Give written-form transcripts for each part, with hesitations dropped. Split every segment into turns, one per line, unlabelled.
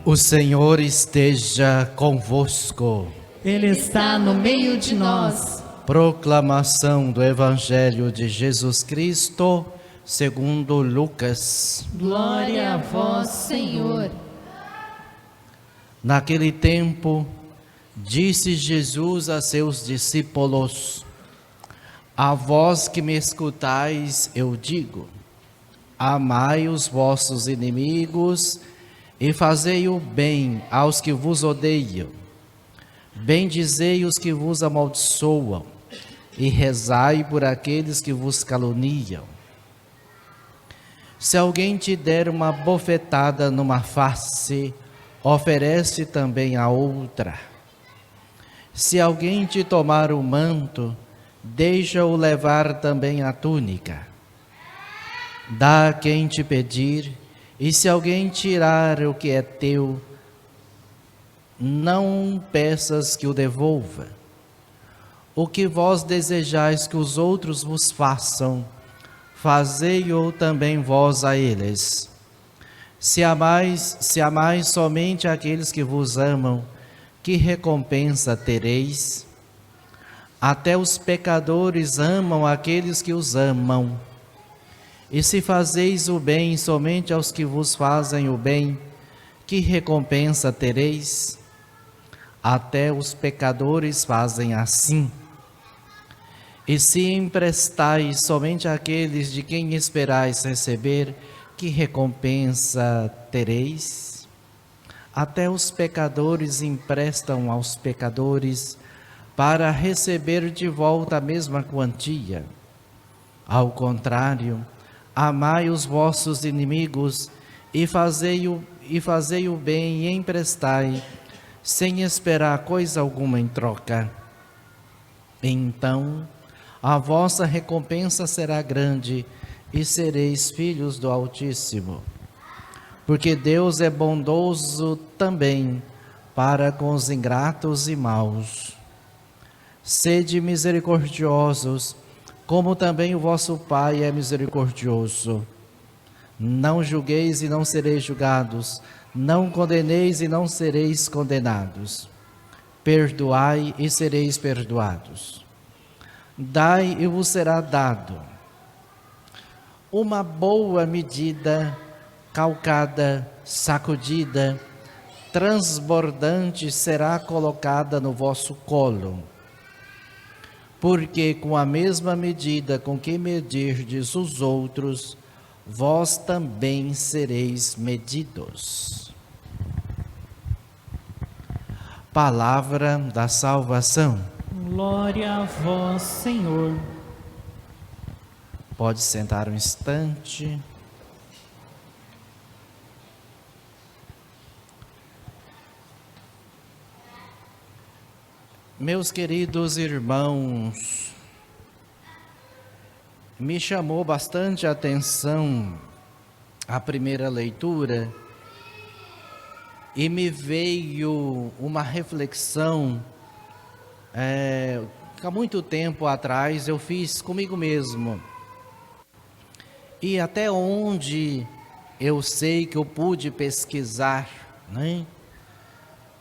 O Senhor esteja convosco.
Ele está no meio de nós.
Proclamação do Evangelho de Jesus Cristo, segundo Lucas.
Glória a vós, Senhor.
Naquele tempo, disse Jesus a seus discípulos: A vós que me escutais, eu digo: amai os vossos inimigos e fazei o bem aos que vos odeiam. Bendizei os que vos amaldiçoam e rezai por aqueles que vos caluniam. Se alguém te der uma bofetada numa face, oferece também a outra. Se alguém te tomar o manto, deixa-o levar também a túnica. Dá a quem te pedir, e se alguém tirar o que é teu, não peças que o devolva. O que vós desejais que os outros vos façam, fazei-o também vós a eles. Se amais somente aqueles que vos amam, que recompensa tereis? Até os pecadores amam aqueles que os amam. E se fazeis o bem somente aos que vos fazem o bem, que recompensa tereis? Até os pecadores fazem assim. E se emprestais somente àqueles de quem esperais receber, que recompensa tereis? Até os pecadores emprestam aos pecadores para receber de volta a mesma quantia. Ao contrário, amai os vossos inimigos e fazei o bem e emprestai, sem esperar coisa alguma em troca. Então, a vossa recompensa será grande e sereis filhos do Altíssimo. Porque Deus é bondoso também para com os ingratos e maus. Sede misericordiosos, como também o vosso Pai é misericordioso. Não julgueis e não sereis julgados, não condeneis e não sereis condenados. Perdoai e sereis perdoados. Dai e vos será dado. Uma boa medida, calcada, sacudida, transbordante será colocada no vosso colo. Porque com a mesma medida com que medirdes os outros, vós também sereis medidos. Palavra da salvação.
Glória a vós, Senhor.
Pode sentar um instante. Meus queridos irmãos, me chamou bastante a atenção a primeira leitura e me veio uma reflexão que há muito tempo atrás eu fiz comigo mesmo. E até onde eu sei que eu pude pesquisar, né?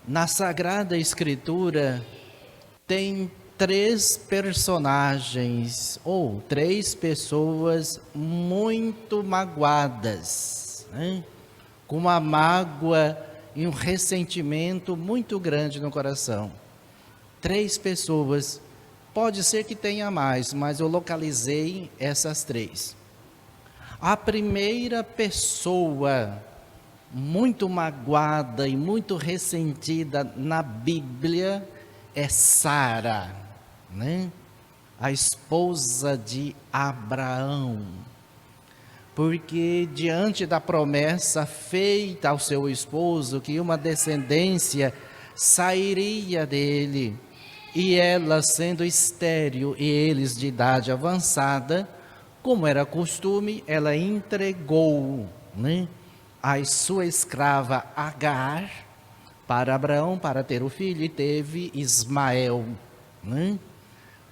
Na Sagrada Escritura tem 3 personagens ou 3 pessoas muito magoadas, né? Com uma mágoa e um ressentimento muito grande no coração. 3 pessoas, pode ser que tenha mais, mas eu localizei essas 3. A primeira pessoa muito magoada e muito ressentida na Bíblia é Sara, né? A esposa de Abraão. Porque diante da promessa feita ao seu esposo, que uma descendência sairia dele, e ela sendo estéril e eles de idade avançada, como era costume, ela entregou, né, a sua escrava Agar para Abraão para ter o filho, e teve Ismael, né?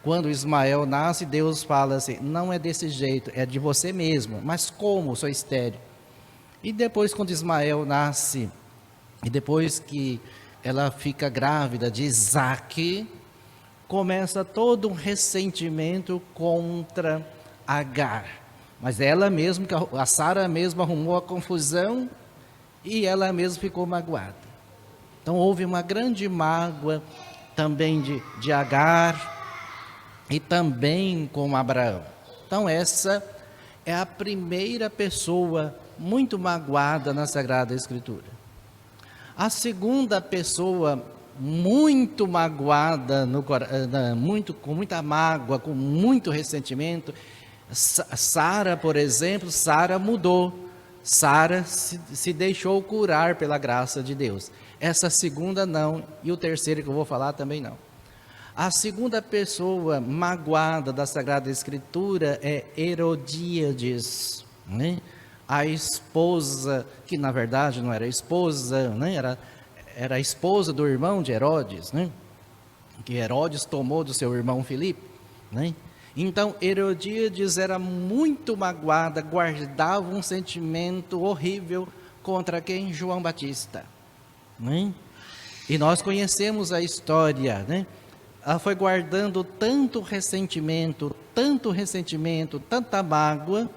Quando Ismael nasce, Deus fala assim: não é desse jeito, é de você mesmo. Mas como? Sou estéril. E depois, quando Ismael nasce, E depois que ela fica grávida de Isaque, começa todo um ressentimento contra Agar. Mas ela mesma, a Sara mesma arrumou a confusão e ela mesma ficou magoada. Então houve uma grande mágoa também de Agar e também com Abraão. Então essa é a primeira pessoa muito magoada na Sagrada Escritura. A segunda pessoa muito magoada, com muita mágoa, com muito ressentimento, Sara, por exemplo, Sara mudou. Sara se deixou curar pela graça de Deus. Essa segunda não, e o terceiro que eu vou falar também não. A segunda pessoa magoada da Sagrada Escritura é Herodíades, né? A esposa, que na verdade não era esposa, né? Era a esposa do irmão de Herodes, né? Que Herodes tomou do seu irmão Filipe, né? Então Herodíades era muito magoada, guardava um sentimento horrível contra quem? João Batista, né? E nós conhecemos a história, né? Ela foi guardando tanto ressentimento, tanta mágoa,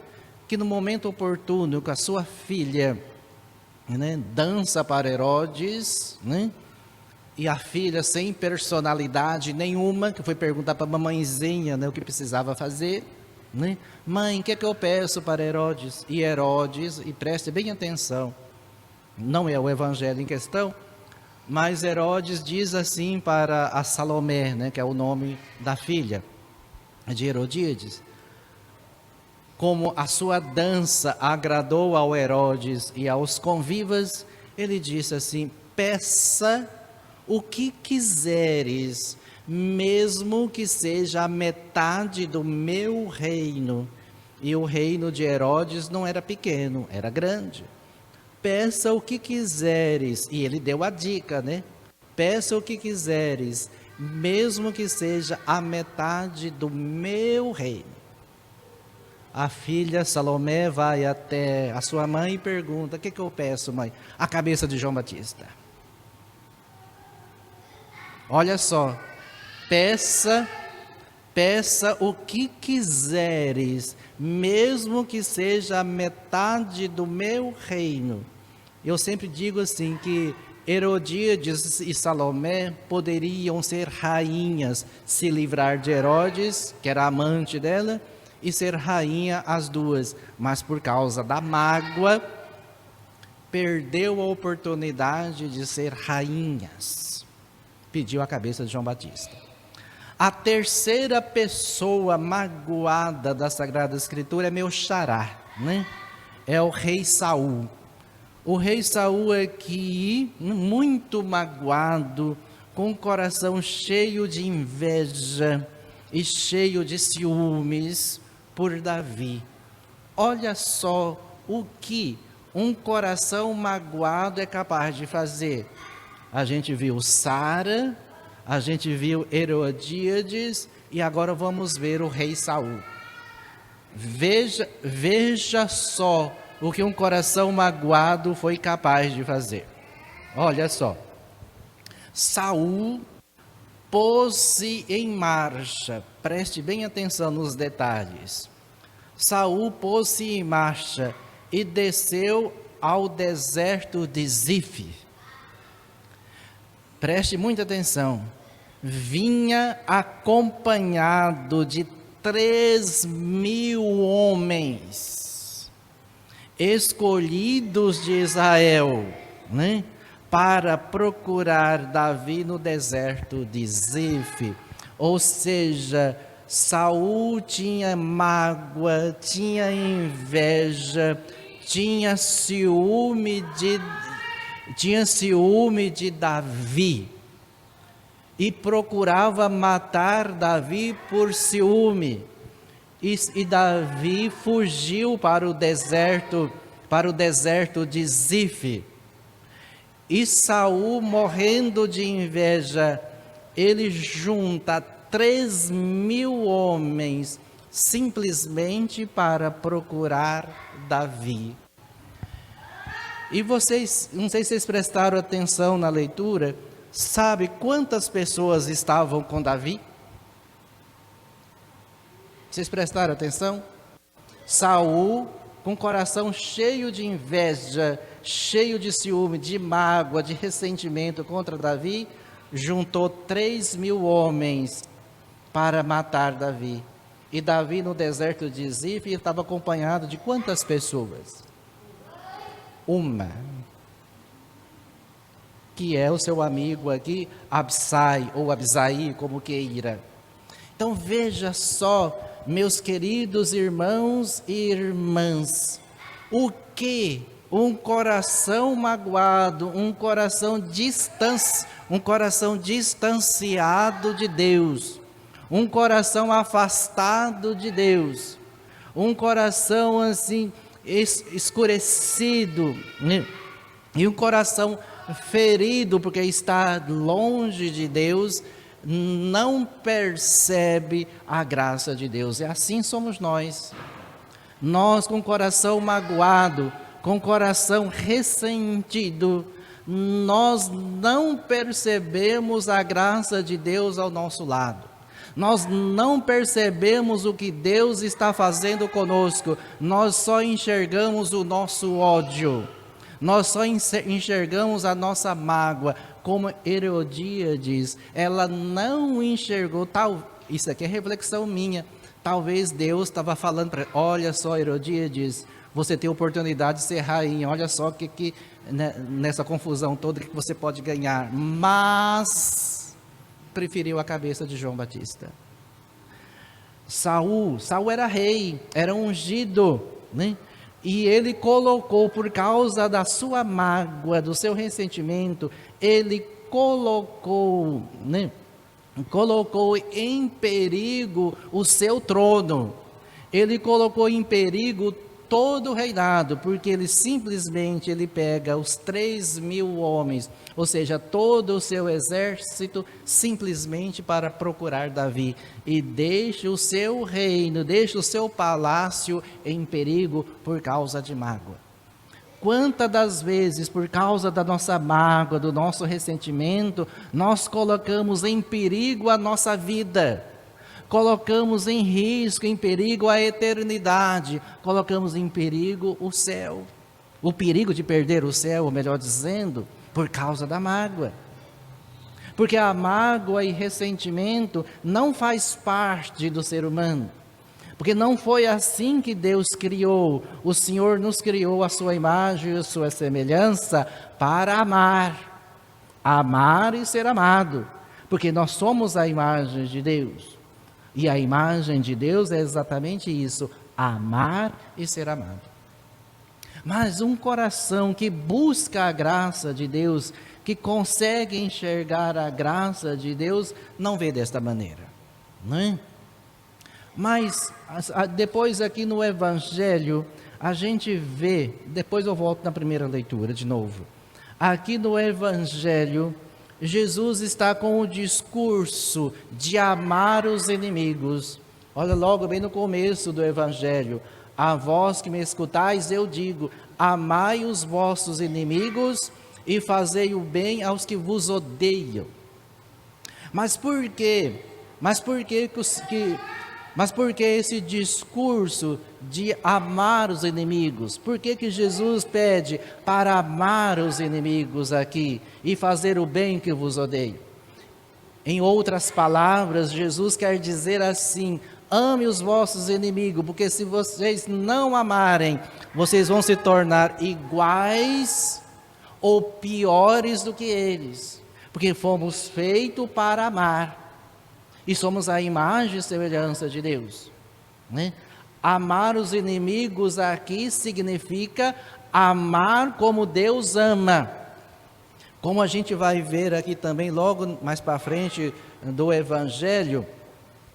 que no momento oportuno, com a sua filha, né, dança para Herodes, né, e a filha sem personalidade nenhuma, que foi perguntar para a mamãezinha, né, o que precisava fazer, né, mãe, o que é que eu peço para Herodes? E Herodes, e preste bem atenção, não é o evangelho em questão, mas Herodes diz assim para a Salomé, né, que é o nome da filha de Herodíades: como a sua dança agradou ao Herodes e aos convivas, ele disse assim: peça o que quiseres, mesmo que seja a metade do meu reino. E o reino de Herodes não era pequeno, era grande. Peça o que quiseres, e ele deu a dica, né? Peça o que quiseres, mesmo que seja a metade do meu reino. A filha Salomé vai até a sua mãe e pergunta: o que eu peço, mãe? A cabeça de João Batista. Olha só, peça o que quiseres, mesmo que seja a metade do meu reino. Eu sempre digo assim que Herodíades e Salomé poderiam ser rainhas, se livrar de Herodes, que era amante dela, e ser rainha as duas, mas por causa da mágoa, perdeu a oportunidade de ser rainhas. Pediu a cabeça de João Batista. A terceira pessoa magoada da Sagrada Escritura é meu xará, né? É o rei Saul. O rei Saul aqui, muito magoado, com o coração cheio de inveja e cheio de ciúmes por Davi. Olha só o que um coração magoado é capaz de fazer. A gente viu Sara, a gente viu Herodíades e agora vamos ver o rei Saul. Veja só o que um coração magoado foi capaz de fazer. Olha só. Saul pôs-se em marcha. Preste bem atenção nos detalhes. Saul pôs-se em marcha e desceu ao deserto de Zif. Preste muita atenção. Vinha acompanhado de 3.000 homens, escolhidos de Israel, né, para procurar Davi no deserto de Zif. Ou seja, Saul tinha mágoa, tinha inveja, tinha ciúme de Davi e procurava matar Davi por ciúme. E Davi fugiu para o deserto de Zif. E Saul, morrendo de inveja, ele junta 3.000 homens simplesmente para procurar Davi. E vocês, não sei se vocês prestaram atenção na leitura, sabe quantas pessoas estavam com Davi? Vocês prestaram atenção? Saul, com o coração cheio de inveja, cheio de ciúme, de mágoa, de ressentimento contra Davi, juntou 3.000 homens para matar Davi. E Davi no deserto de Zif estava acompanhado de quantas pessoas? Uma. Que é o seu amigo aqui, Absai, ou Absai, como queira. Então veja só, meus queridos irmãos e irmãs, o que um coração magoado, um coração distanciado de Deus, um coração afastado de Deus, um coração assim escurecido, né? E um coração ferido porque está longe de Deus, não percebe a graça de Deus. E assim somos nós. Nós com o coração magoado, com o coração ressentido, nós não percebemos a graça de Deus ao nosso lado. Nós não percebemos o que Deus está fazendo conosco. Nós só enxergamos o nosso ódio. Nós só enxergamos a nossa mágoa. Como Herodíades, ela não enxergou, isso aqui é reflexão minha, talvez Deus estava falando para ela, olha só Herodíades, você tem a oportunidade de ser rainha, olha só que nessa confusão toda que você pode ganhar, mas preferiu a cabeça de João Batista. Saul era rei, era ungido, né? E ele colocou, por causa da sua mágoa, do seu ressentimento, ele colocou em perigo o seu trono. Ele colocou em perigo todo o reinado, porque ele simplesmente pega os 3.000 homens, ou seja, todo o seu exército, simplesmente para procurar Davi, e deixa o seu reino, deixa o seu palácio em perigo por causa de mágoa. Quantas das vezes, por causa da nossa mágoa, do nosso ressentimento, nós colocamos em perigo a nossa vida, colocamos em risco, em perigo a eternidade, colocamos em perigo o céu, o perigo de perder o céu, ou melhor dizendo, por causa da mágoa. Porque a mágoa e ressentimento não faz parte do ser humano. Porque não foi assim que Deus criou. O Senhor nos criou a sua imagem e a sua semelhança para amar. Amar e ser amado. Porque nós somos a imagem de Deus. E a imagem de Deus é exatamente isso, amar e ser amado. Mas um coração que busca a graça de Deus, que consegue enxergar a graça de Deus, não vê desta maneira, não é? Mas depois aqui no Evangelho, a gente vê, depois eu volto na primeira leitura de novo. Aqui no Evangelho, Jesus está com o discurso de amar os inimigos. Olha logo bem no começo do Evangelho. A vós que me escutais, eu digo, amai os vossos inimigos e fazei o bem aos que vos odeiam. Mas por quê? Mas por que esse discurso de amar os inimigos? Por que Jesus pede para amar os inimigos aqui e fazer o bem que vos odeia? Em outras palavras, Jesus quer dizer assim: ame os vossos inimigos, porque se vocês não amarem, vocês vão se tornar iguais ou piores do que eles, porque fomos feitos para amar. E somos a imagem e semelhança de Deus, né? Amar os inimigos aqui significa amar como Deus ama. Como a gente vai ver aqui também, logo mais para frente do Evangelho,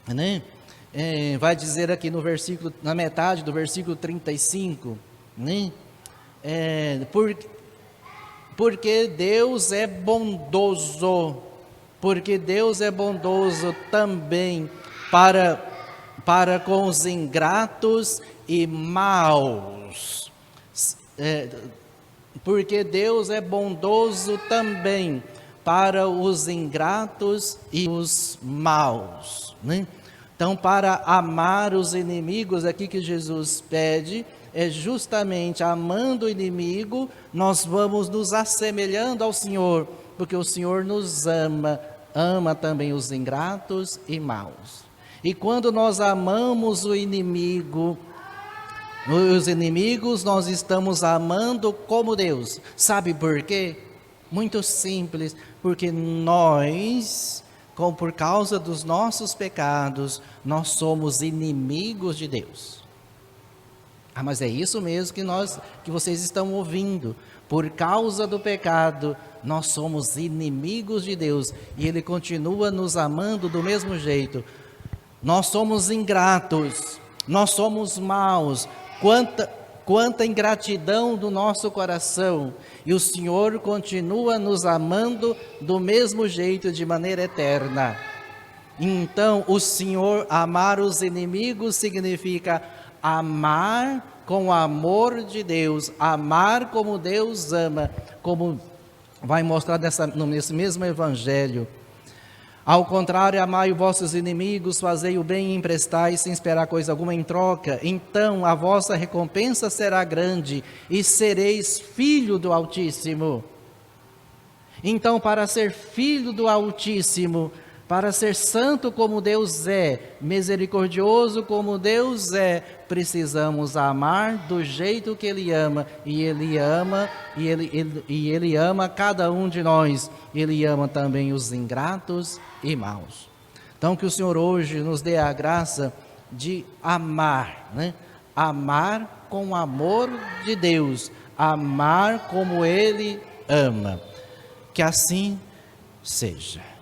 né? Vai dizer aqui no versículo, na metade do versículo 35, né? Porque Deus é bondoso. Porque Deus é bondoso também para com os ingratos e maus. porque Deus é bondoso também para os ingratos e os maus, né? Então, para amar os inimigos, aqui que Jesus pede, é justamente amando o inimigo, nós vamos nos assemelhando ao Senhor, porque o Senhor nos ama, ama também os ingratos e maus. E quando nós amamos o inimigo, os inimigos, nós estamos amando como Deus. Sabe por quê? Muito simples, porque nós, por causa dos nossos pecados, nós somos inimigos de Deus. Ah, mas é isso mesmo que vocês estão ouvindo. Por causa do pecado, nós somos inimigos de Deus, e Ele continua nos amando do mesmo jeito. Nós somos ingratos, nós somos maus, quanta ingratidão do nosso coração, e o Senhor continua nos amando do mesmo jeito, de maneira eterna. Então, o Senhor amar os inimigos significa amar com o amor de Deus, amar como Deus ama, como vai mostrar nesse mesmo evangelho. Ao contrário, amai os vossos inimigos, fazei o bem e emprestai, sem esperar coisa alguma em troca. Então a vossa recompensa será grande, e sereis filho do Altíssimo. Então, para ser filho do Altíssimo, para ser santo como Deus é, misericordioso como Deus é, precisamos amar do jeito que Ele ama, e Ele ama, e Ele ama cada um de nós. Ele ama também os ingratos e maus. Então, que o Senhor hoje nos dê a graça de amar, né? Amar com o amor de Deus, amar como Ele ama. Que assim seja.